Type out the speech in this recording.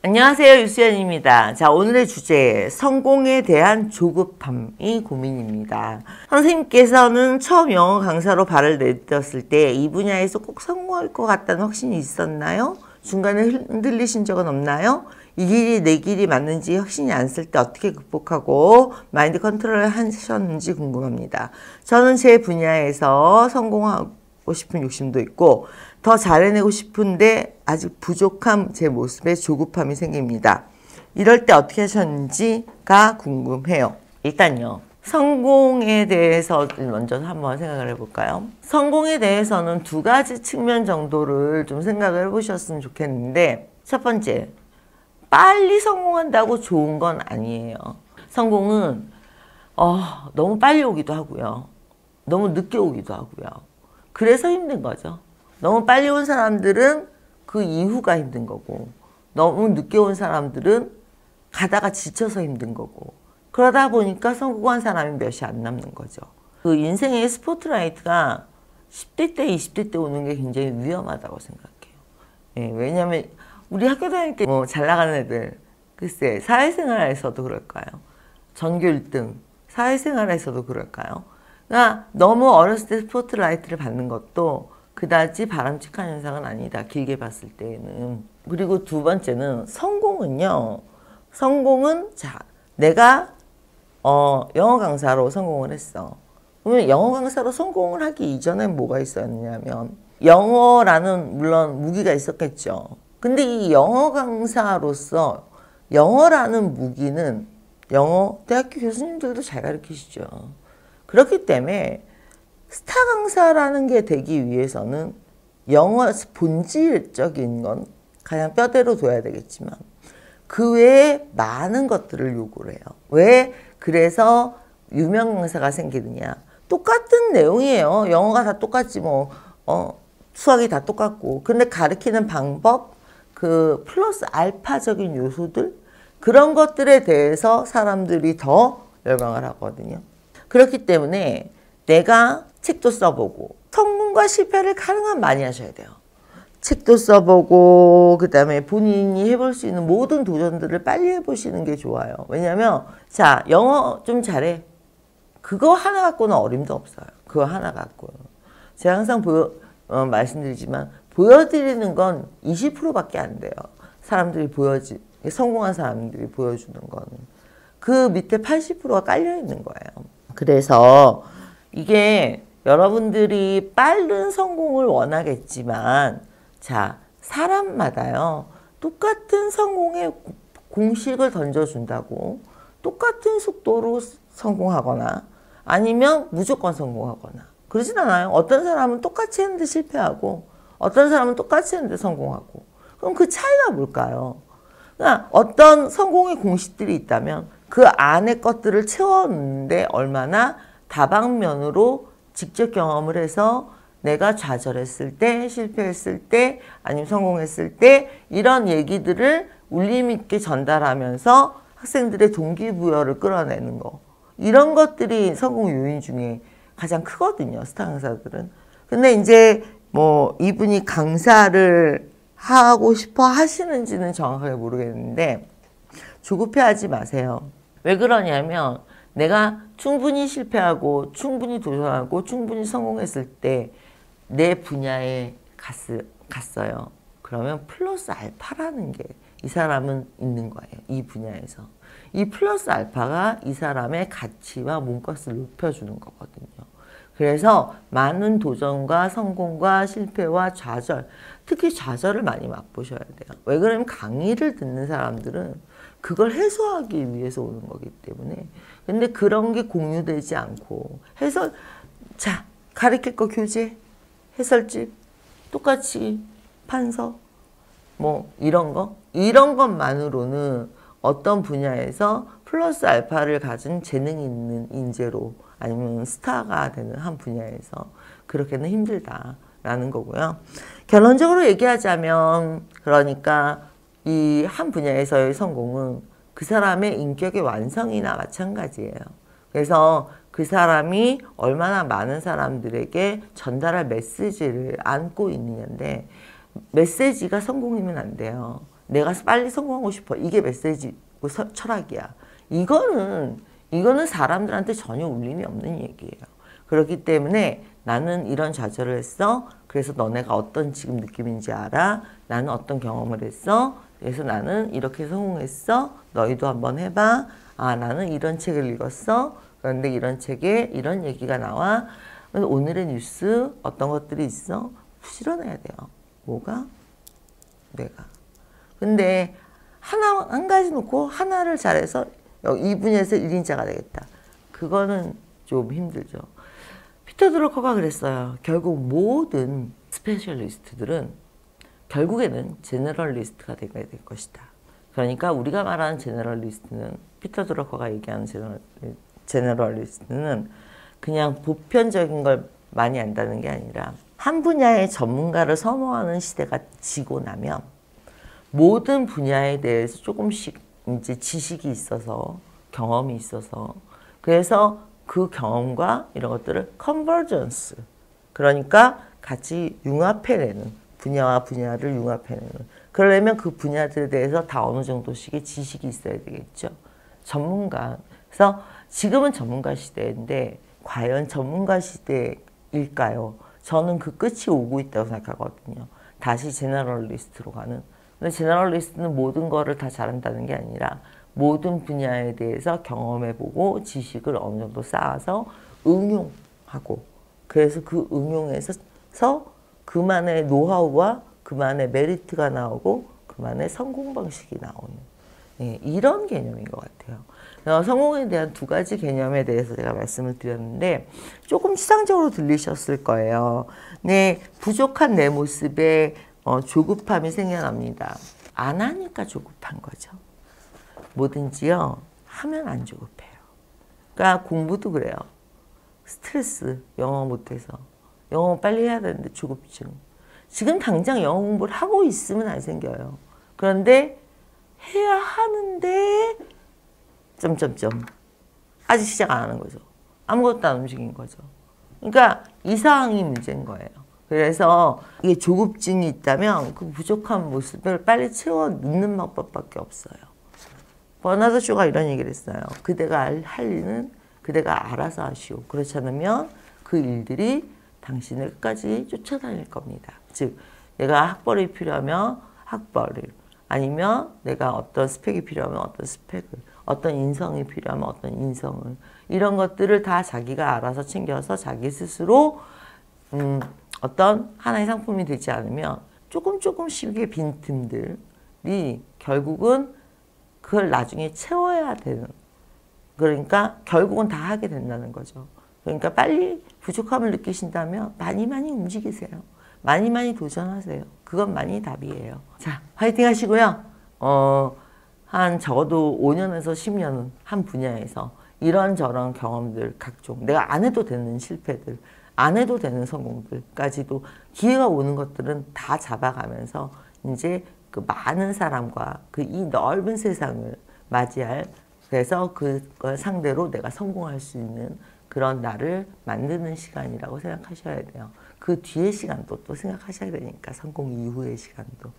안녕하세요, 유수연입니다. 자, 오늘의 주제, 성공에 대한 조급함이 고민입니다. 선생님께서는 처음 영어 강사로 발을 내딛었을 때 이 분야에서 꼭 성공할 것 같다는 확신이 있었나요? 중간에 흔들리신 적은 없나요? 이 길이 내 길이 맞는지 확신이 안 쓸 때 어떻게 극복하고 마인드 컨트롤을 하셨는지 궁금합니다. 저는 제 분야에서 성공하고 싶은 욕심도 있고 더 잘해내고 싶은데 아직 부족한 제 모습에 조급함이 생깁니다. 이럴 때 어떻게 하셨는지가 궁금해요. 일단요, 성공에 대해서 먼저 한번 생각을 해볼까요? 성공에 대해서는 두 가지 측면 정도를 좀 생각을 해보셨으면 좋겠는데, 첫 번째, 빨리 성공한다고 좋은 건 아니에요. 성공은 너무 빨리 오기도 하고요. 너무 늦게 오기도 하고요. 그래서 힘든 거죠. 너무 빨리 온 사람들은 그 이후가 힘든 거고, 너무 늦게 온 사람들은 가다가 지쳐서 힘든 거고, 그러다 보니까 성공한 사람이 몇이 안 남는 거죠. 그 인생의 스포트라이트가 10대 때, 20대 때 오는 게 굉장히 위험하다고 생각해요. 예, 왜냐하면 우리 학교 다닐 때 뭐 잘 나가는 애들, 글쎄 사회생활에서도 그럴까요? 전교 1등, 사회생활에서도 그럴까요? 그러니까 너무 어렸을 때 스포트라이트를 받는 것도 그다지 바람직한 현상은 아니다. 길게 봤을 때에는. 그리고 두 번째는 성공은요. 성공은 자, 내가 영어 강사로 성공을 했어. 그러면 영어 강사로 성공을 하기 이전에 뭐가 있었냐면 영어라는 물론 무기가 있었겠죠. 근데 이 영어 강사로서 영어라는 무기는 대학교 교수님들도 잘 가르치시죠. 그렇기 때문에 스타 강사라는 게 되기 위해서는 영어 본질적인 건 그냥 뼈대로 둬야 되겠지만 그 외에 많은 것들을 요구를 해요. 왜 그래서 유명 강사가 생기느냐. 똑같은 내용이에요. 영어가 다 똑같지 뭐 수학이 다 똑같고. 근데 가르치는 방법, 그 플러스 알파적인 요소들 그런 것들에 대해서 사람들이 더 열광을 하거든요. 그렇기 때문에 내가 책도 써보고 성공과 실패를 가능한 많이 하셔야 돼요. 책도 써보고 그 다음에 본인이 해볼 수 있는 모든 도전들을 빨리 해보시는 게 좋아요. 왜냐하면 자, 영어 좀 잘해. 그거 하나 갖고는 어림도 없어요. 그거 하나 갖고는. 제가 항상 말씀드리지만 보여드리는 건 20%밖에 안 돼요. 사람들이 성공한 사람들이 보여주는 거는. 그 밑에 80%가 깔려있는 거예요. 그래서 이게 여러분들이 빠른 성공을 원하겠지만 자, 사람마다요. 똑같은 성공의 공식을 던져준다고 똑같은 속도로 성공하거나 아니면 무조건 성공하거나 그러진 않아요. 어떤 사람은 똑같이 했는데 실패하고 어떤 사람은 똑같이 했는데 성공하고 그럼 그 차이가 뭘까요? 그러니까 어떤 성공의 공식들이 있다면 그 안에 것들을 채웠는데 얼마나 다방면으로 직접 경험을 해서 내가 좌절했을 때, 실패했을 때, 아니면 성공했을 때 이런 얘기들을 울림 있게 전달하면서 학생들의 동기부여를 끌어내는 거. 이런 것들이 성공 요인 중에 가장 크거든요. 스타 강사들은. 근데 이제 뭐 이분이 강사를 하고 싶어 하시는지는 정확하게 모르겠는데 조급해하지 마세요. 왜 그러냐면 내가 충분히 실패하고 충분히 도전하고 충분히 성공했을 때 내 분야에 갔어요. 그러면 플러스 알파라는 게 이 사람은 있는 거예요. 이 분야에서. 이 플러스 알파가 이 사람의 가치와 몸값을 높여주는 거거든요. 그래서 많은 도전과 성공과 실패와 좌절, 특히 좌절을 많이 맛보셔야 돼요. 왜 그러냐면 강의를 듣는 사람들은 그걸 해소하기 위해서 오는 거기 때문에. 근데 그런 게 공유되지 않고 자, 가르칠 거 교재, 해설집, 똑같이 판서, 뭐 이런 것만으로는 어떤 분야에서 플러스 알파를 가진 재능이 있는 인재로 아니면 스타가 되는 한 분야에서 그렇게는 힘들다라는 거고요. 결론적으로 얘기하자면 그러니까 이 한 분야에서의 성공은 그 사람의 인격의 완성이나 마찬가지예요. 그래서 그 사람이 얼마나 많은 사람들에게 전달할 메시지를 안고 있느냐인데 메시지가 성공이면 안 돼요. 내가 빨리 성공하고 싶어. 이게 메시지고 철학이야. 이거는 사람들한테 전혀 울림이 없는 얘기예요. 그렇기 때문에 나는 이런 좌절을 했어. 그래서 너네가 어떤 지금 느낌인지 알아. 나는 어떤 경험을 했어. 그래서 나는 이렇게 성공했어. 너희도 한번 해봐. 아, 나는 이런 책을 읽었어. 그런데 이런 책에 이런 얘기가 나와. 오늘의 뉴스 어떤 것들이 있어? 부지런해야 돼요. 뭐가? 내가. 근데 한 가지 놓고 하나를 잘해서 이 분야에서 1인자가 되겠다. 그거는 좀 힘들죠. 피터 드러커가 그랬어요. 결국 모든 스페셜리스트들은 결국에는 제너럴리스트가 되게 될 것이다. 그러니까 우리가 말하는 제너럴리스트는, 피터 드러커가 얘기하는 제너럴리스트는 그냥 보편적인 걸 많이 안다는 게 아니라 한 분야의 전문가를 선호하는 시대가 지고 나면 모든 분야에 대해서 조금씩 이제 지식이 있어서, 경험이 있어서, 그래서 그 경험과 이런 것들을 컨버전스, 그러니까 같이 융합해내는, 분야와 분야를 융합해내는, 그러려면 그 분야들에 대해서 다 어느 정도씩의 지식이 있어야 되겠죠. 전문가. 그래서 지금은 전문가 시대인데 과연 전문가 시대일까요? 저는 그 끝이 오고 있다고 생각하거든요. 다시 제너럴리스트로 가는. 근데 제너럴리스트는 모든 거를 다 잘한다는 게 아니라 모든 분야에 대해서 경험해보고 지식을 어느 정도 쌓아서 응용하고, 그래서 그 응용에서 그만의 노하우와 그만의 메리트가 나오고 그만의 성공 방식이 나오는, 네, 이런 개념인 것 같아요. 성공에 대한 두 가지 개념에 대해서 제가 말씀을 드렸는데 조금 추상적으로 들리셨을 거예요. 네, 부족한 내 모습에 조급함이 생겨납니다. 안 하니까 조급한 거죠. 뭐든지요, 하면 안 조급해요. 그러니까 공부도 그래요. 스트레스, 영어 못해서. 영어 빨리 해야 되는데 조급증. 지금 당장 영어 공부를 하고 있으면 안 생겨요. 그런데 해야 하는데 아직 시작 안 하는 거죠. 아무것도 안 움직인 거죠. 그러니까 이 상황이 문제인 거예요. 그래서 이게 조급증이 있다면 그 부족한 모습을 빨리 채워 넣는 방법밖에 없어요. 버나드 쇼가 이런 얘기를 했어요. 그대가 할 일은 그대가 알아서 하시오. 그렇지 않으면 그 일들이 당신을 끝까지 쫓아다닐 겁니다. 즉, 내가 학벌이 필요하면 학벌을, 아니면 내가 어떤 스펙이 필요하면 어떤 스펙을, 어떤 인성이 필요하면 어떤 인성을, 이런 것들을 다 자기가 알아서 챙겨서 자기 스스로 어떤 하나의 상품이 되지 않으면 조금씩의 빈틈들이 결국은 그걸 나중에 채워야 되는, 그러니까 결국은 다 하게 된다는 거죠. 그러니까 빨리 부족함을 느끼신다면 많이 움직이세요. 많이 도전하세요. 그것만이 답이에요. 자, 화이팅 하시고요. 한 적어도 5년에서 10년은 한 분야에서 이런저런 경험들, 각종 내가 안 해도 되는 실패들, 안 해도 되는 성공들까지도 기회가 오는 것들은 다 잡아가면서 이제 그 많은 사람과 그 이 넓은 세상을 맞이할, 그래서 그걸 상대로 내가 성공할 수 있는 그런 나를 만드는 시간이라고 생각하셔야 돼요. 그 뒤의 시간도 또 생각하셔야 되니까, 성공 이후의 시간도.